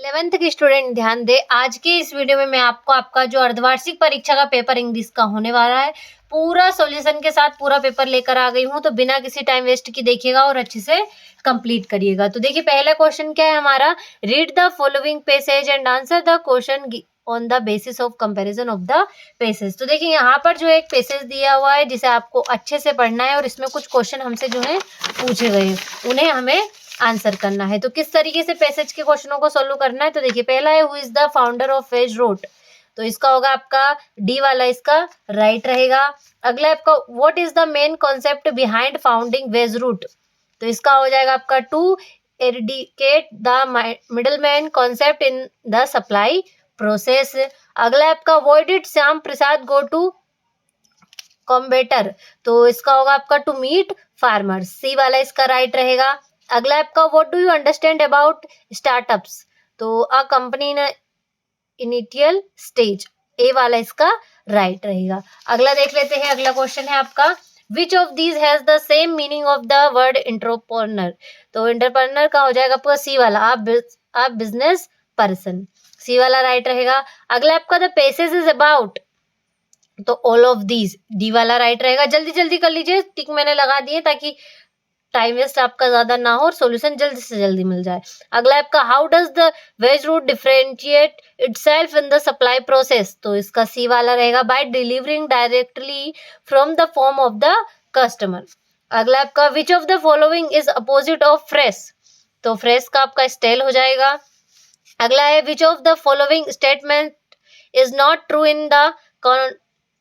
11th के student ध्यान दे। आज के इस वीडियो में मैं आपको आपका जो अर्धवार्षिक परीक्षा का पेपर इंग्लिश का होने वाला है पूरा सॉल्यूशन के साथ पूरा पेपर लेकर आ गई हूँ। तो बिना किसी टाइम वेस्ट की देखिएगा और अच्छे से कंप्लीट करिएगा। तो देखिए पहला क्वेश्चन क्या है हमारा, read the following passage and answer the question on the basis of comparison of the passage. तो देखिए यहाँ पर जो एक पैसेज दिया हुआ है जिसे आपको अच्छे से पढ़ना है और इसमें कुछ क्वेश्चन हमसे जो है पूछे गए हैं उन्हें हमें आंसर करना है। तो किस तरीके से पैसेज के क्वेश्चनों को सोल्व करना है, तो देखिए पहला है who is the founder of Veg root, तो इसका होगा आपका डी वाला इसका राइट रहेगा। अगला आपका what is the main concept behind founding veg root, तो इसका हो जाएगा आपका to eradicate the middleman concept in the supply process. अगला आपका why did Shyam Prasad go to Coimbatore, तो इसका होगा आपका टू मीट फार्मर्स, सी वाला इसका राइट रहेगा। अगला आपका what do you understand about startups, तो a company in initial stage, A वाला इसका राइट रहेगा। अगला देख लेते हैं, अगला क्वेश्चन है आपका which of these has the same meaning of the word entrepreneur, तो एंटरप्रेन्योर का हो जाएगा आपका सी वाला आप बिजनेस पर्सन, सी वाला राइट रहेगा। अगला आपका द पेसेज इज अबाउट, तो ऑल ऑफ दीज, डी वाला राइट रहेगा। जल्दी जल्दी कर लीजिए, टिक मैंने लगा दिए ताकि टाइम वेस्ट आपका ज्यादा ना हो और सॉल्यूशन जल्दी से जल्दी मिल जाए। अगला आपका how does the Veg Root differentiate itself in the supply process, तो इसका सी वाला रहेगा by delivering directly from the form of the customer. अगला आपका which of the following is opposite of fresh, तो फ्रेश का आपका स्टेल हो जाएगा। अगला है which of the following statement is not true in the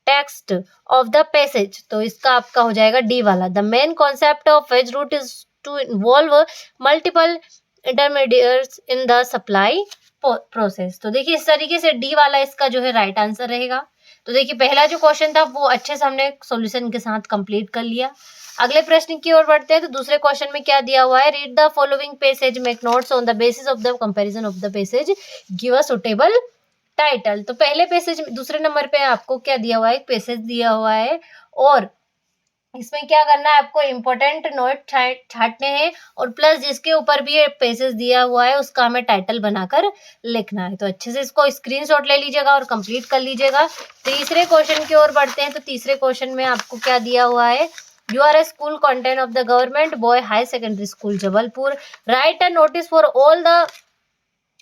text of the passage, तो इसका आपका हो जाएगा डी वाला the main concept of Veg Root is to involve multiple intermediates in the supply process. तो देखिए इस तरीके से डी वाला इसका जो है राइट आंसर रहेगा। तो देखिए पहला जो क्वेश्चन था वो अच्छे से हमने सॉल्यूशन के साथ कंप्लीट कर लिया। अगले प्रश्न की ओर बढ़ते हैं। तो दूसरे क्वेश्चन में क्या दिया हुआ है, read the following passage, make notes on the basis of the comparison of the passage, give a suitable title. तो पहले पैसेज दूसरे नंबर पे आपको क्या दिया हुआ है, एक पैसेज दिया हुआ है और इसमें क्या करना है आपको इम्पोर्टेंट नोट छांटने हैं और प्लस जिसके ऊपर भी पैसेज दिया हुआ है उसका हमें टाइटल बनाकर लिखना है। तो अच्छे से इसको स्क्रीनशॉट ले लीजिएगा और कंप्लीट कर लीजिएगा। तीसरे क्वेश्चन की ओर बढ़ते हैं। तो तीसरे क्वेश्चन में आपको क्या दिया हुआ है, you are a school content of the government boy high secondary school Jabalpur, write a notice for all the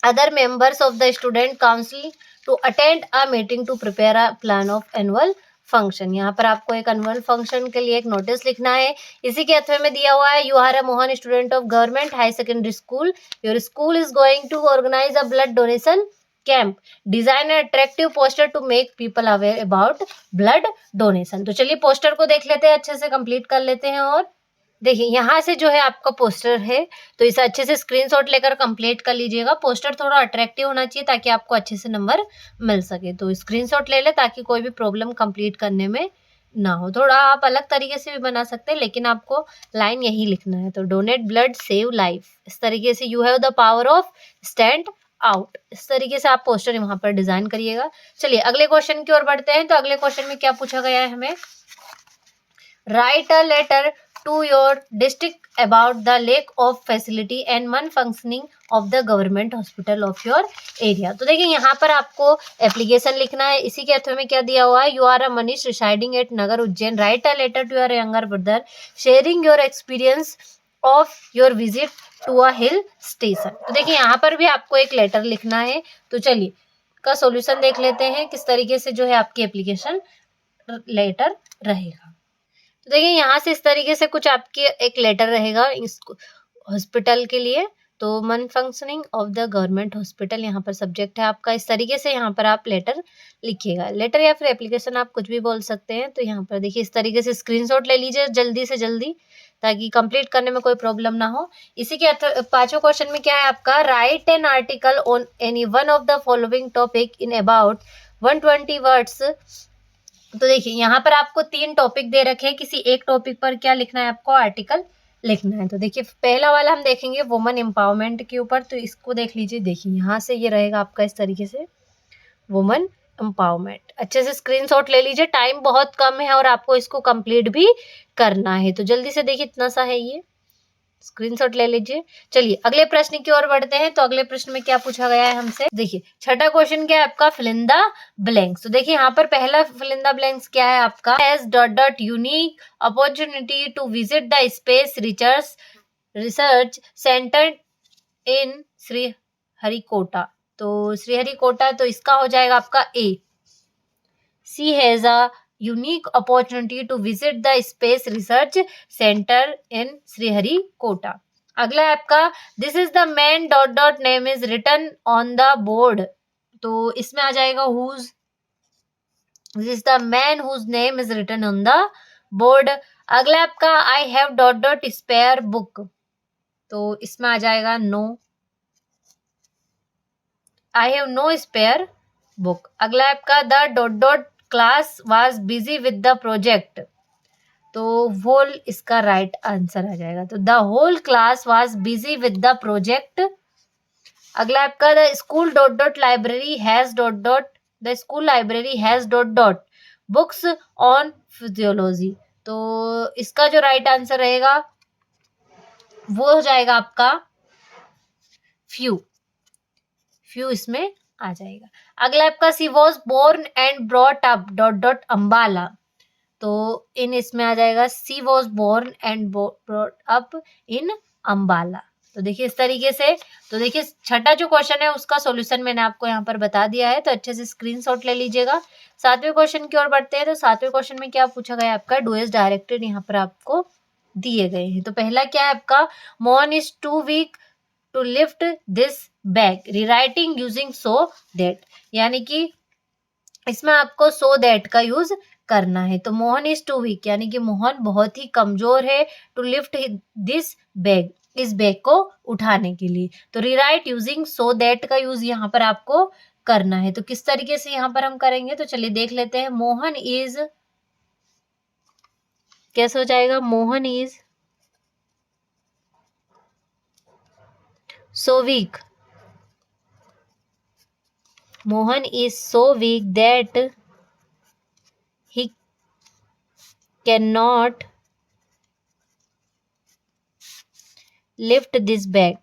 other members of the student council to attend a meeting to prepare a plan of annual function। यहाँ पर आपको एक annual function के लिए एक notice लिखना है। इसी के अथवे में दिया हुआ है, you are a Mohan student of government high secondary school, your school is going to organise a blood donation camp, design attractive poster to make people aware about blood donation. तो चलिए पोस्टर को देख लेते हैं, अच्छे से कंप्लीट कर लेते हैं। और देखिए यहाँ से जो है आपका पोस्टर है तो इसे अच्छे से स्क्रीनशॉट लेकर कंप्लीट कर लीजिएगा। पोस्टर थोड़ा अट्रैक्टिव होना चाहिए ताकि आपको अच्छे से नंबर मिल सके। तो स्क्रीनशॉट ले ले ताकि कोई भी प्रॉब्लम कंप्लीट करने में ना हो। थोड़ा आप अलग तरीके से भी बना सकते हैं लेकिन आपको लाइन यही लिखना है। तो डोनेट ब्लड सेव लाइफ, इस तरीके से you have the power of stand out, इस तरीके से आप पोस्टर वहां पर डिजाइन करिएगा। चलिए अगले क्वेश्चन की ओर बढ़ते हैं। तो अगले क्वेश्चन में क्या पूछा गया है हमें, write a letter to your district about the lack of facility and non-functioning of the government hospital of your area। तो देखिए यहाँ पर आपको एप्लीकेशन लिखना है। इसी के अथवा में क्या दिया हुआ है, you are a Manish residing at Nagar Ujjain, write a letter to your younger brother sharing your experience of your visit to a hill station. तो देखिए यहाँ पर भी आपको एक लेटर लिखना है। तो चलिए का सॉल्यूशन देख लेते हैं किस तरीके से जो है आपकी एप्लीकेशन लेटर रहेगा। तो देखिए यहाँ से इस तरीके से कुछ आपके एक लेटर रहेगा इस हॉस्पिटल के लिए। तो मन functioning of the government hospital यहाँ पर सब्जेक्ट है आपका। इस तरीके से यहाँ पर आप लेटर लिखिएगा, लेटर या फिर एप्लीकेशन आप कुछ भी बोल सकते हैं। तो यहाँ पर देखिए इस तरीके से स्क्रीनशॉट ले लीजिए जल्दी से जल्दी ताकि कंप्लीट करने में कोई प्रॉब्लम ना हो। इसी के पांचों क्वेश्चन में क्या है आपका, right an article on any one of the following topic in about 120 words. तो देखिए यहाँ पर आपको 3 टॉपिक दे रखे हैं, किसी एक टॉपिक पर क्या लिखना है आपको, आर्टिकल लिखना है। तो देखिए पहला वाला हम देखेंगे वुमन एम्पावरमेंट के ऊपर। तो इसको देख लीजिए, देखिए यहाँ से ये रहेगा आपका इस तरीके से वुमन एम्पावरमेंट। अच्छे से स्क्रीनशॉट ले लीजिए, टाइम बहुत कम है और आपको इसको कंप्लीट भी करना है। तो जल्दी से देखिए इतना सा है ये। स्क्रीनशॉट ले लीजिए। चलिए अगले प्रश्न की ओर बढ़ते हैं। तो अगले प्रश्न में क्या पूछा गया है हमसे, देखिए छठा क्वेश्चन क्या है आपका, फिल इन द ब्लैंक्स। तो देखिए यहाँ पर पहला फिल इन द ब्लैंक्स क्या है आपका, has dot dot unique opportunity to visit the space research centre in Sriharikota. तो श्रीहरिकोटा, तो इसका हो जाएगा आपका A, she has a unique opportunity to visit the space research center in Sriharikota. अगला है आपका, this is the man dot dot name is written on the board। तो इसमें आ जाएगा whose, this is the man whose name is written on the board। अगला आपका I have dot dot spare book। तो इसमें आ जाएगा no, I have no spare book। अगला आपका the dot dot class was busy with the project। तो whole इसका राइट आंसर आ जाएगा। तो the whole class was busy with the project. अगला आपका the school dot dot library has dot dot, the school library has dot dot books on physiology. तो इसका जो राइट आंसर रहेगा वो हो जाएगा आपका फ्यू, फ्यू इसमें आ जाएगा। अगला आपका she was born and brought up dot dot Ambala. तो इन इसमें आ जाएगा she was born and brought up in Ambala. तो देखिए इस तरीके से, तो देखिए छठा जो क्वेश्चन है उसका सॉल्यूशन मैंने आपको यहाँ पर बता दिया है, तो अच्छे से स्क्रीनशॉट ले लीजिएगा। सातवें क्वेश्चन की ओर बढ़ते हैं। तो सातवें क्वेश्चन में क्या पूछा गया आपका, डू एज डायरेक्टेड यहाँ पर आपको दिए गए हैं। तो पहला क्या है आपका, Mohan is too weak to lift this bag, rewriting using so that. यानी कि इसमें आपको सो दैट का यूज करना है। तो मोहन इज टू वीक, यानी कि मोहन बहुत ही कमजोर है, टू लिफ्ट दिस बैग, इस बैग को उठाने के लिए। तो रिराइट यूजिंग सो दैट का यूज यहाँ पर आपको करना है। तो किस तरीके से यहाँ पर हम करेंगे, तो चलिए देख लेते हैं। मोहन इज, कैसे हो जाएगा, Mohan is so weak, Mohan is so weak that he can not lift this bag.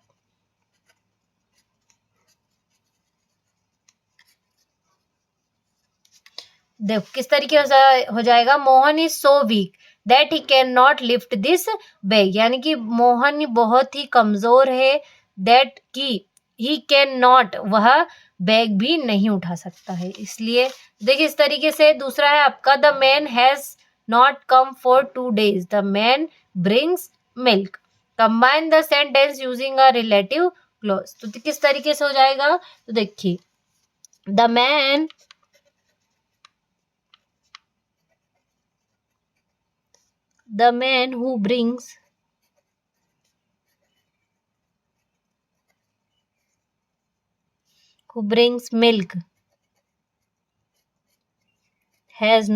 देखो किस तरीके से हो जाएगा, Mohan is so weak that he can not lift this bag, यानी कि मोहन बहुत ही कमजोर है, दैट की ही कैन नॉट, वह बैग भी नहीं उठा सकता है, इसलिए। देखिए इस तरीके से। दूसरा है आपका, the man has not come for 2 days, the man brings milk. Combine the sentence using a relative clause. तो किस तरीके से हो जाएगा, तो देखिए the man who brings milk has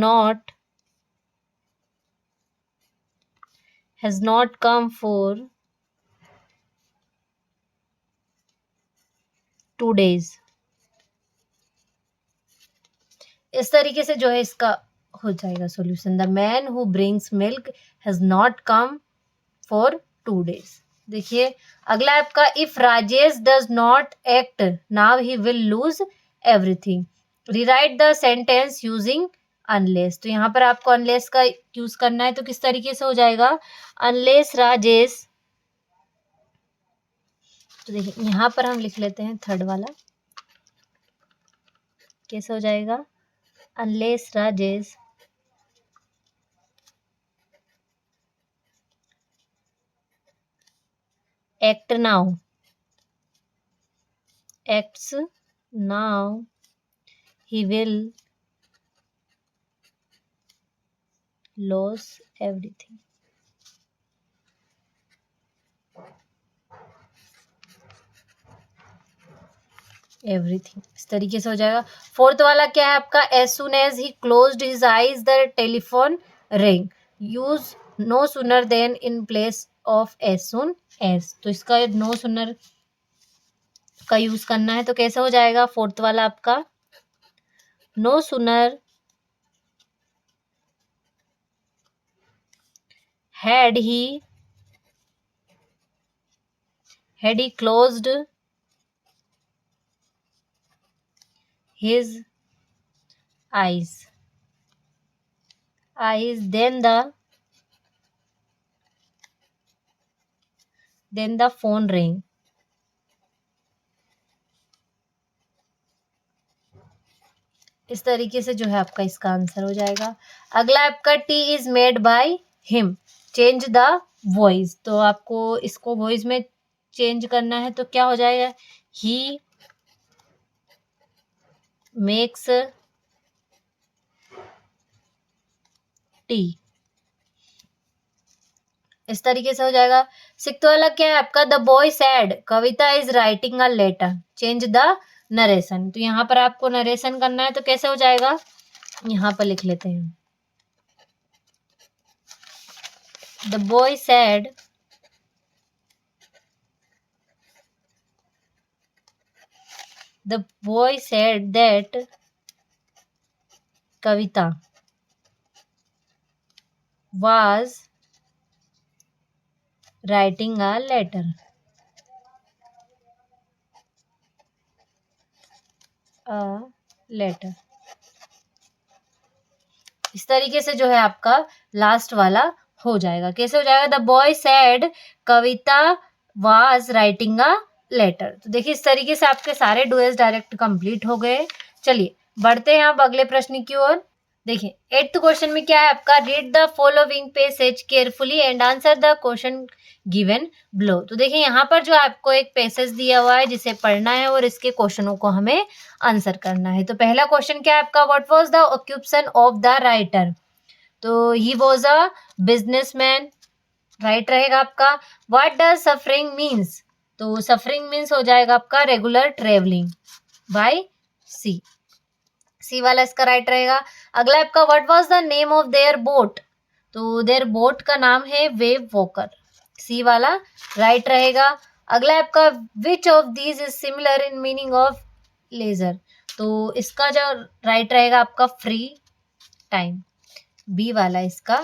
not come for 2 days। इस तरीके से जो है इसका हो जाएगा solution, the man who brings milk has not come for 2 days। देखिए अगला आपका, if Rajesh does not act now he will lose everything, rewrite the sentence using unless. तो यहाँ पर आपको अनलेस का यूज करना है। तो किस तरीके से हो जाएगा, अनलेस राजेश, तो देखिए यहाँ पर हम लिख लेते हैं थर्ड वाला, कैसे हो जाएगा, unless Rajesh acts now he will lose everything। इस तरीके से हो जाएगा। फोर्थ वाला क्या है आपका, as soon as he closed his eyes the telephone rang, use no sooner than in place of as soon as। तो इसका no sooner का यूज करना है। तो कैसे हो जाएगा फोर्थ वाला आपका, no sooner had he had he closed his eyes, then the phone rang. इस तरीके से जो है आपका इसका आंसर हो जाएगा। अगला आपका T is made by him, change the voice. तो आपको इसको वॉइस में चेंज करना है तो क्या हो जाएगा, ही मेक्स टी। इस तरीके से हो जाएगा। सिक्स्थ वाला क्या है आपका, the boy said Kavita is writing a letter, change the narration. तो यहाँ पर आपको नरेशन करना है तो कैसे हो जाएगा, यहाँ पर लिख लेते हैं, the boy sad that Kavita was writing a letter. इस तरीके से जो है आपका लास्ट वाला हो जाएगा। कैसे हो जाएगा, the boy said Kavita was writing a letter. तो देखिए इस तरीके से आपके सारे डुएल्स डायरेक्ट कंप्लीट हो गए। चलिए बढ़ते हैं अब अगले प्रश्न की ओर। देखिए 8th क्वेश्चन में क्या है आपका, read the following passage carefully and answer the question given below. तो देखिए यहाँ पर जो आपको एक पैसेज दिया हुआ है जिसे पढ़ना है और इसके क्वेश्चनों को हमें आंसर करना है। तो पहला क्वेश्चन क्या है आपका, what was the occupation of the writer. तो he was a businessman, right रहेगा आपका। व्हाट डज सफरिंग मीन्स, तो सफरिंग मीन्स हो जाएगा आपका regular travelling, by sea, C वाला इसका राइट रहेगा। अगला आपका what was the name of their boat, तो देयर बोट का नाम है वेव वॉकर, सी वाला राइट रहेगा। अगला आपका which of these is similar in meaning of leisure, तो इसका जो राइट रहेगा आपका फ्री टाइम, बी वाला इसका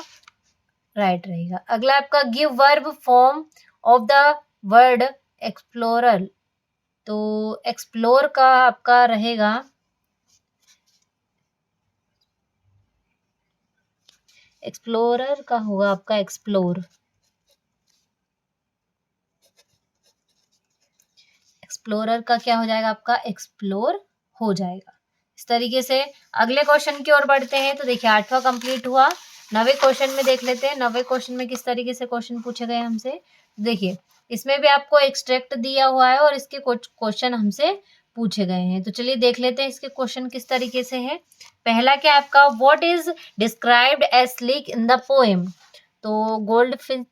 राइट रहेगा। अगला आपका give verb form of the word explorer, तो एक्सप्लोर का आपका रहेगा एक्सप्लोरर का होगा आपका एक्सप्लोर, एक्सप्लोरर का क्या हो जाएगा आपका एक्सप्लोर हो जाएगा। इस तरीके से अगले क्वेश्चन की ओर बढ़ते हैं। तो देखिए 8वां कंप्लीट हुआ, 9वें क्वेश्चन में देख लेते हैं 9वें क्वेश्चन में किस तरीके से क्वेश्चन पूछे गए हमसे। देखिए इसमें भी आपको एक्सट्रैक्ट दिया हुआ है और इसके कुछ क्वेश्चन हमसे पूछे गए हैं। तो चलिए देख लेते हैं इसके क्वेश्चन किस तरीके से है। पहला क्या आपका, what is described as sleek in the poem, तो गोल्ड फिन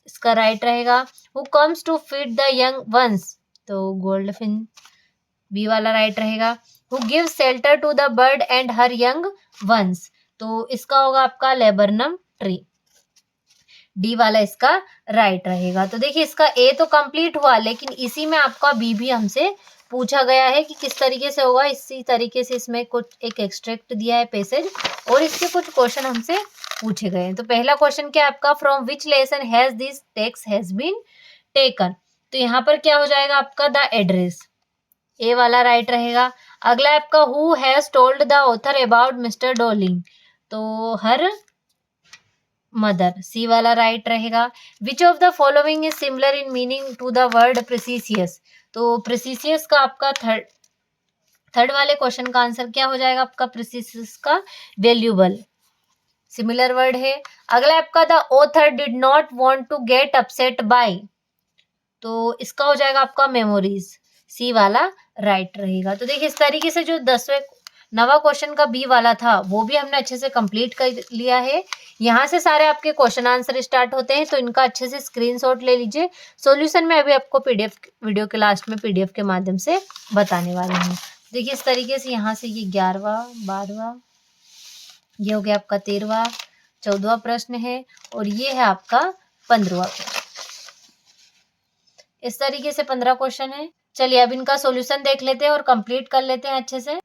इसका राइट रहेगा। Who comes to feed the young ones, तो गोल्ड फिन, बी वाला राइट रहेगा। Who gives shelter to the bird and her young ones, तो इसका होगा आपका लेबरनम ट्री, डी वाला इसका राइट रहेगा। तो देखिए इसका ए तो कंप्लीट हुआ, लेकिन इसी में आपका बी भी हमसे पूछा गया है कि किस तरीके से होगा। इसी तरीके से इसमें कुछ एक एक्सट्रैक्ट दिया है पैसेज और इसके कुछ क्वेश्चन हमसे पूछे गए हैं। तो पहला क्वेश्चन क्या आपका, from which lesson has this text has been taken, तो यहाँ पर क्या हो जाएगा आपका द एड्रेस, ए वाला राइट रहेगा। अगला आपका who has told the author about mister Dolling, तो हर मदर, सी वाला राइट रहेगा। Which of the following is similar in meaning to the word precious, तो प्रेसिसियस का आपका थर्ड वाले क्वेश्चन का आंसर क्या हो जाएगा आपका, प्रेसिसियस का वैल्यूबल, सिमिलर वर्ड है। अगला आपका the author did not want to get upset by, तो इसका हो जाएगा आपका मेमोरीज, सी वाला राइट रहेगा। तो देखिए इस तरीके से जो 9वां क्वेश्चन का बी वाला था वो भी हमने अच्छे से कंप्लीट कर लिया है। यहाँ से सारे आपके क्वेश्चन आंसर स्टार्ट होते हैं, तो इनका अच्छे से स्क्रीनशॉट ले लीजिए। सॉल्यूशन में अभी आपको पीडीएफ वीडियो के लास्ट में पीडीएफ के माध्यम से बताने वाले हैं। देखिए इस तरीके से यहाँ से ये 11वां 12वां, ये हो गया आपका 13वां 14वां प्रश्न है और ये है आपका 15वां प्रश्न। इस तरीके से 15 क्वेश्चन है। चलिए अब इनका सॉल्यूशन देख लेते हैं और कंप्लीट कर लेते हैं अच्छे से।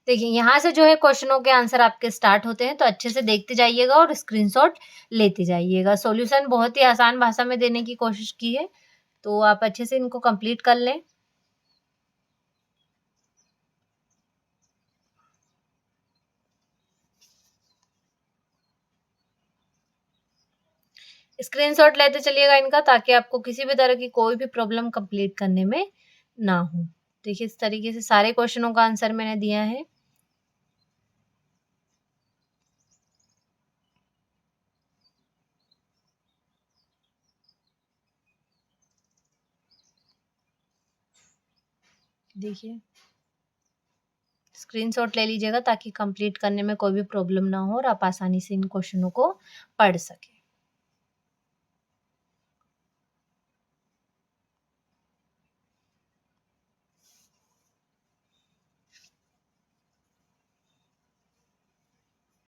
देखिए यहाँ से जो है क्वेश्चनों के आंसर आपके स्टार्ट होते हैं, तो अच्छे से देखते जाइएगा और स्क्रीनशॉट लेते जाइएगा। सॉल्यूशन बहुत ही आसान भाषा में देने की कोशिश की है, तो आप अच्छे से इनको कंप्लीट कर लें। स्क्रीनशॉट लेते चलिएगा इनका, ताकि आपको किसी भी तरह की कोई भी प्रॉब्लम कंप्लीट करने में ना हो। देखिए इस तरीके से सारे क्वेश्चनों का आंसर मैंने दिया है। देखिए स्क्रीनशॉट ले लीजिएगा, ताकि कंप्लीट करने में कोई भी प्रॉब्लम ना हो और आप आसानी से इन क्वेश्चनों को पढ़ सकें।